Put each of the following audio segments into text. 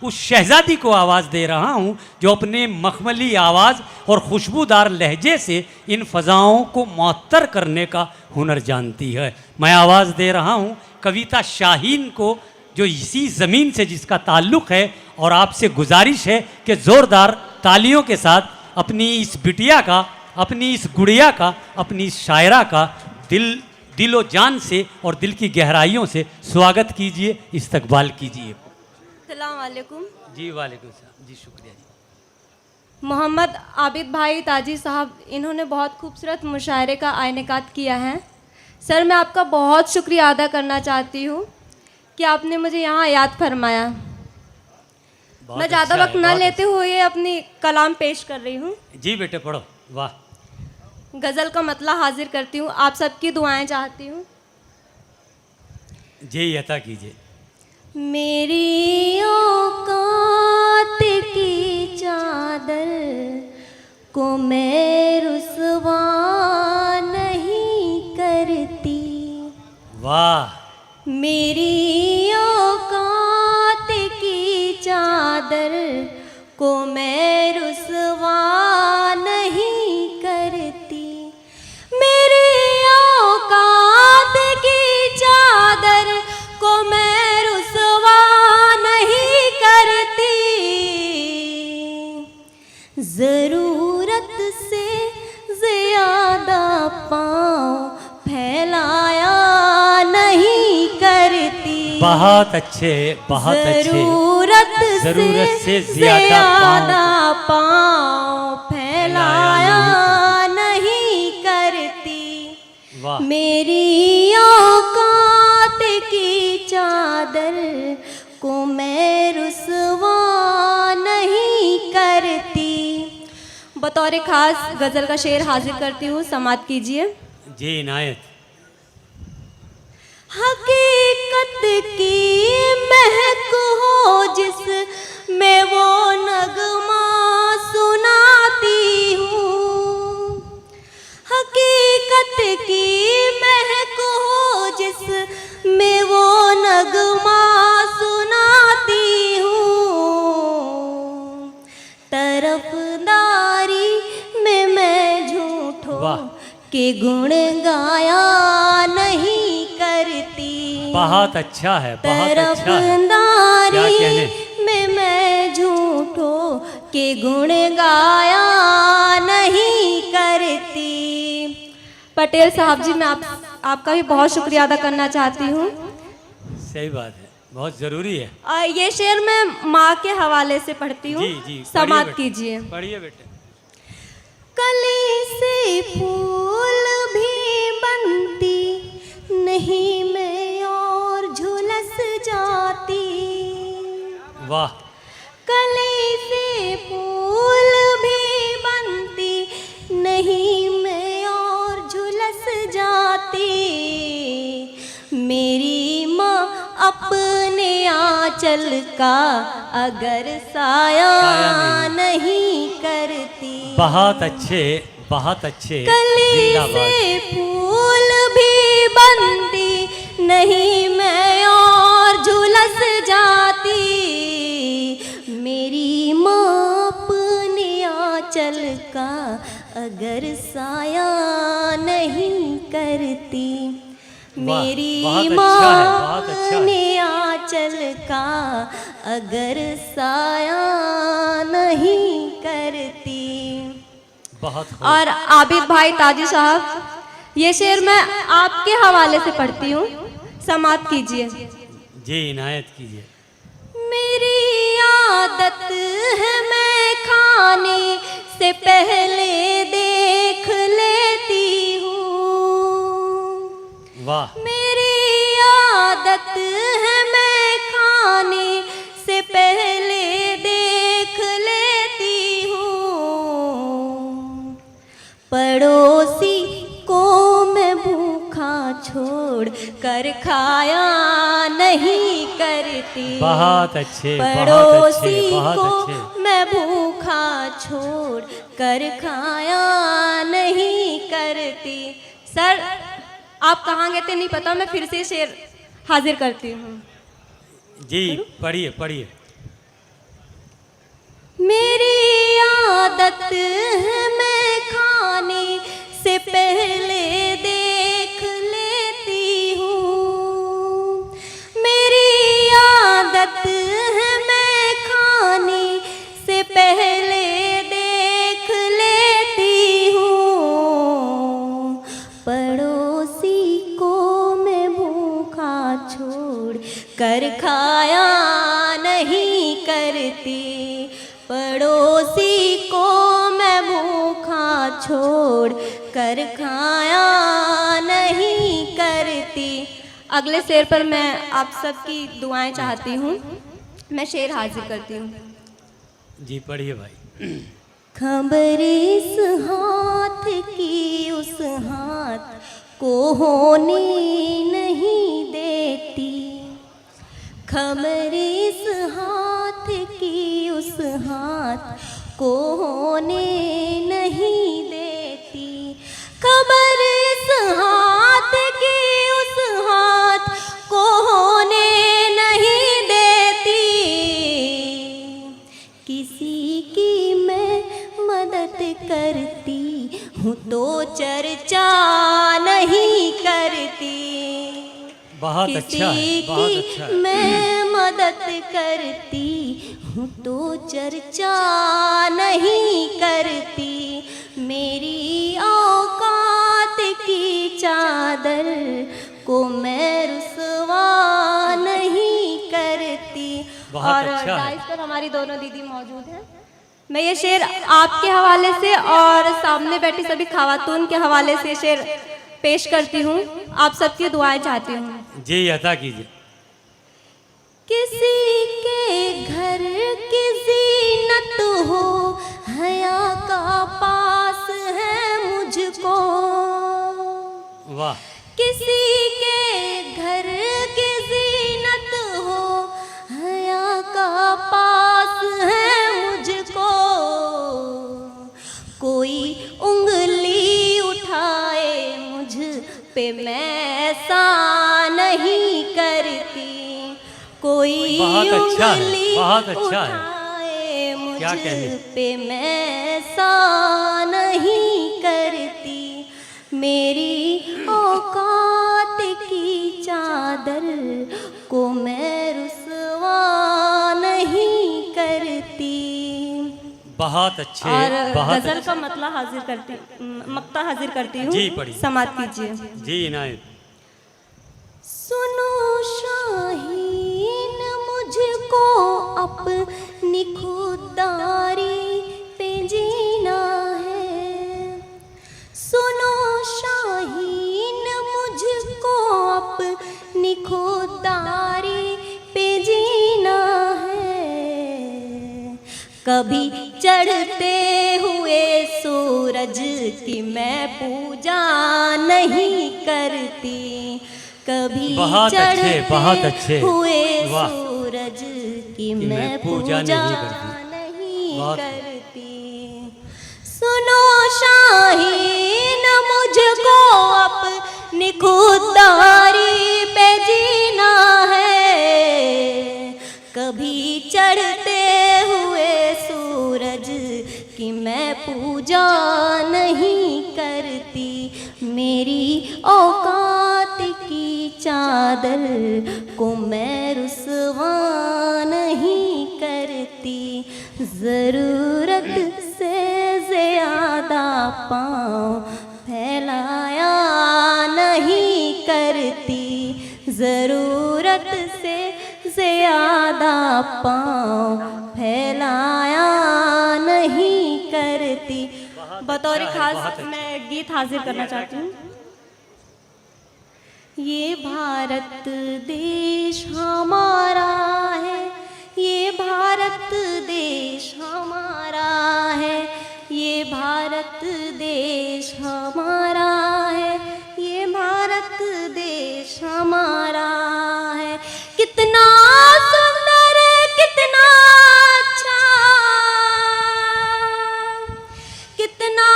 उस शहजादी को आवाज़ दे रहा हूँ जो अपने मखमली आवाज़ और खुशबूदार लहजे से इन फ़ज़ाओं को मुअत्तर करने का हुनर जानती है। मैं आवाज़ दे रहा हूँ कविता शाहीन को, जो इसी ज़मीन से जिसका ताल्लुक़ है, और आपसे गुजारिश है कि ज़ोरदार तालियों के साथ अपनी इस बिटिया का, अपनी इस गुड़िया का, अपनी इस शायरा का दिलो जान से और दिल की गहराइयों से स्वागत कीजिए, इस्तकबाल कीजिए। अस्सलाम वालेकुम। जी वालेकुम सलाम। जी शुक्रिया जी। मोहम्मद आबिद भाई ताजी साहब, इन्होंने बहुत खूबसूरत मुशायरे का आइनेकात किया है। सर, मैं आपका बहुत शुक्रिया अदा करना चाहती हूँ कि आपने मुझे यहाँ याद फरमाया। मैं ज़्यादा वक्त ना लेते हुए अपनी कलाम पेश कर रही हूँ। जी बेटे पढ़ो। वाह। गज़ल का मतला हाजिर करती हूँ, आप सबकी दुआएं चाहती हूँ। जी अता कीजिए। मेरी औकात की चादर को मैं रुसवा नहीं करती। वाह। मेरी औकात की चादर को मैं रुसवा नहीं करती। मेरी औकात की चादर को मैं रुसवा नहीं करती। ज़रूरत से ज़्यादा पाँव फैलाया नहीं करती। बहुत अच्छे, बहुत अच्छे। ज़रूरत से ज़्यादा पाँव फैलाया नहीं करती। वाह। मेरी औकात की चादर को मैं रुसवा नहीं करती। बतौर खास गज़ल का शेर हाजिर करती हूँ, समात कीजिए। जी इनायत। हकीकत की महक हो जिसमें वो नगमा सुनाती हूँ। हकीकत की महक हो जिसमें वो नगमा सुनाती हूँ। तरफदारी में मैं झूठों के गुण गाया नहीं करती। बहुत अच्छा है, बहुत अच्छा है। तरफदारी में मैं झूठों के गुण गाया नहीं करती। पटेल साहब जी, मैं आपका भी बहुत शुक्रिया अदा करना चाहती हूँ। सही बात है, बहुत ज़रूरी है। ये शेर मैं माँ के हवाले से पढ़ती हूँ। जी जी, समात कीजिए। पढ़िए बेटे। कली से फूल भी बनती नहीं मैं और झुलस जाती। वाह। कली से फूल भी बनती नहीं मैं और झुलस जाती। मेरी माँ अपने आंचल का अगर साया नहीं करती। बहुत अच्छे, बहुत अच्छे। कली से फूल भी बनती नहीं मैं और झुलस जाती। मेरी माँ अपने आंचल का अगर साया नहीं करती। मेरी माँ अपने आंचल का अगर साया नहीं करती। और आबिद भाई ताजी साहब, ये शेर मैं आपके हवाले से पढ़ती हूँ, समात कीजिए। जी इनायत कीजिए। मेरी आदत है मैं खाने से पहले देख लेती हूँ। वाह। मेरी आदत है मैं खाने से पहले देख लेती हूँ। पड़ोसी को मैं भूखा छोड़ कर खाया नहीं करती। बहुत अच्छे, पड़ोसी बहुत को अच्छे। मैं भूखा छोड़ कर खाया नहीं करती। सर, आप कहाँ गए थे नहीं पता, मैं फिर से शेर हाजिर करती हूँ। जी पढ़िए, पढ़िए। आदत है मैं खाने से पहले देख लेती हूँ। मेरी आदत है मैं खाने से पहले देख लेती हूँ। पड़ोसी को मैं भूखा छोड़ कर खाया नहीं करती। पड़ोसी को मैं भूखा छोड़ कर खाया नहीं करती। अगले शेर पर मैं आप सबकी दुआएं चाहती हूँ। मैं शेर हाजिर करती हूँ। जी पढ़िए भाई। खबर इस हाथ की उस हाथ को होने नहीं देती। खबर इस हाथ की उस हाथ को होने नहीं देती। खबर इस हाथ की उस हाथ को होने नहीं देती। किसी की मैं मदद करती हूँ तो चर्चा नहीं करती। बहुत अच्छा है, बहुत अच्छा है। मैं मदद करती हूँ तो चर्चा नहीं करती। मेरी औकात की चादर को मैं रुसवा नहीं करती। बहुत और अच्छा है। डाइस पर हमारी दोनों दीदी मौजूद हैं। मैं ये शेर आपके हवाले से और सामने बैठी सभी खवातून के हवाले से शेर पेश करती हूँ। आप सबकी दुआएं चाहती हूँ। जी अता कीजिए। किसी के घर की जीनत हो हया का पास है मुझको। वाह। किसी के घर की जीनत हो हया का पास है मुझको। कोई उंगली उठाए मुझ पे मैं ऐसा नहीं करती। कोई बहुत अच्छा है, उंगली बहुत अच्छा है। उठाए मुझ क्या कहने? पे मैं ऐसा नहीं करती। मेरी औकात की चादर को मैं रुसवा नहीं करती। बहुत अच्छे। और बहुत गजल अच्छे। का मतला हाजिर करती मक्ता हाजिर करती हूँ। जी, पढ़िए। समाप्त कीजिए। जी इनायत। सुनो शाहीन मुझको अपनी खुददारी पे जीना है। सुनो शाहीन मुझको अपनी खुददारी पे जीना है। कभी चढ़ते हुए सूरज की मैं पूजा नहीं करती। कभी बहुत अच्छे, चढ़ते बहुत अच्छे। हुए वाह। सूरज की कि मैं पूजा नहीं करती। नहीं बहुत। करती। सुनो शाहीन मुझको अपनी खुददारी पे जीना है। कभी चढ़ते हुए सूरज की मैं पूजा नहीं करती। मेरी औकात की चादर को मैं रुसवा नहीं करती। ज़रूरत से ज़्यादा पाँव फैलाया नहीं करती। ज़रूरत से ज़्यादा पाँव फैलाया नहीं करती। बतौर अच्छा है, खास बहुत अच्छा। मैं गीत हाजिर करना चाहती हूँ। ये भारत देश हमारा है। ये भारत देश हमारा है। ये भारत देश हमारा है। ये भारत देश हमारा है। कितना सुंदर कितना अच्छा। कितना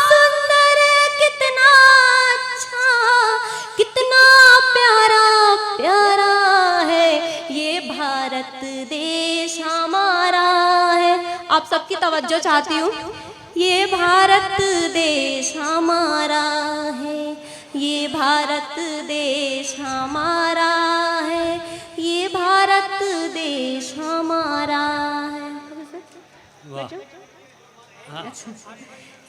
सुंदर कितना अच्छा। कितना प्यारा प्यारा है। ये भारत देश हमारा है। आप सबकी तवज्जो चाहती हूँ। ये भारत देश हमारा है, ये भारत देश हमारा है, ये भारत देश हमारा है। वाह।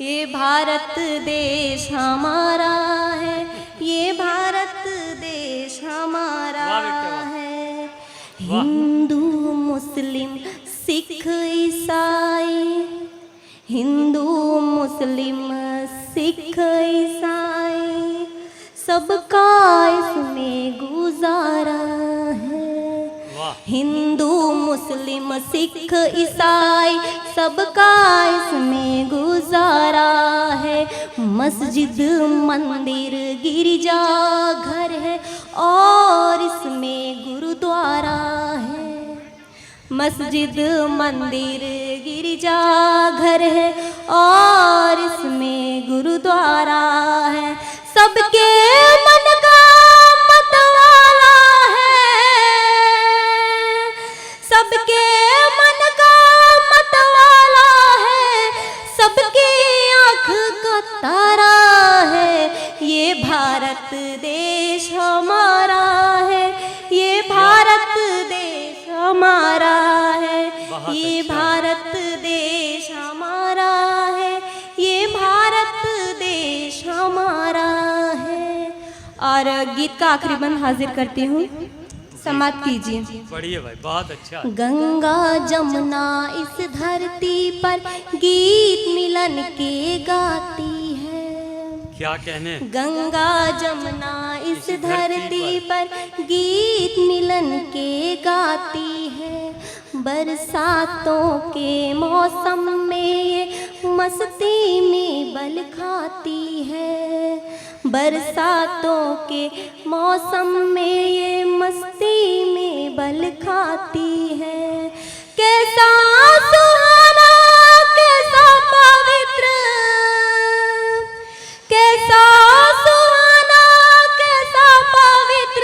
ये भारत देश हमारा है, ये भारत देश हमारा है। हिंदू मुस्लिम सिख ईसाई, हिंदू मुस्लिम सिख ईसाई, सबका इसमें गुजारा है। हिंदू मुस्लिम सिख ईसाई, सबका इसमें गुजारा है। मस्जिद मंदिर गिरजा घर है और इसमें गुरुद्वारा है। मस्जिद मंदिर गिरजा घर है और इसमें गुरुद्वारा है। सबके मन का मतवाला है, सबके मन का मतवाला है, सबकी आँख का तारा है। ये भारत देश हमारा है, ये भारत देश हमारा है, ये भारत देश हमारा है, ये भारत देश हमारा है। और गीत का आखिरी बंद हाजिर करती हूँ, समाप्त कीजिए। बढ़िया भाई, बहुत अच्छा। गंगा जमुना इस धरती पर गीत मिलन के गाती है। क्या कहने। गंगा जमुना इस धरती पर गीत मिलन के गाती है। बरसातों के मौसम में ये मस्ती में बल खाती है। बरसातों के मौसम में ये मस्ती में बल खाती है। कैसा सुहाना, कैसा पवित्र, कैसा सुहाना, कैसा पवित्र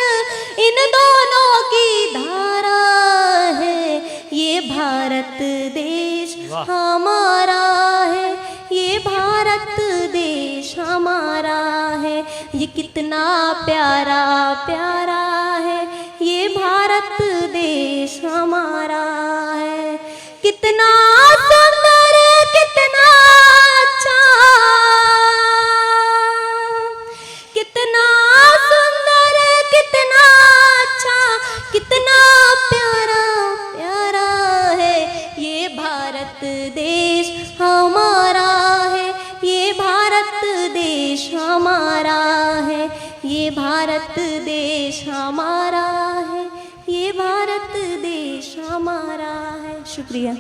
इन दोनों की धारा है। ये भारत देश हमारा है, ये भारत देश हमारा है। ये कितना प्यारा प्यारा है, ये भारत देश हमारा है। कितना सुंदर, कितना अच्छा, कितना सुंदर, कितना अच्छा, कितना प्यारा प्यारा है। ये भारत देश हमारा है, ये भारत देश हमारा है, ये भारत देश हमारा है, ये भारत देश हमारा है। शुक्रिया।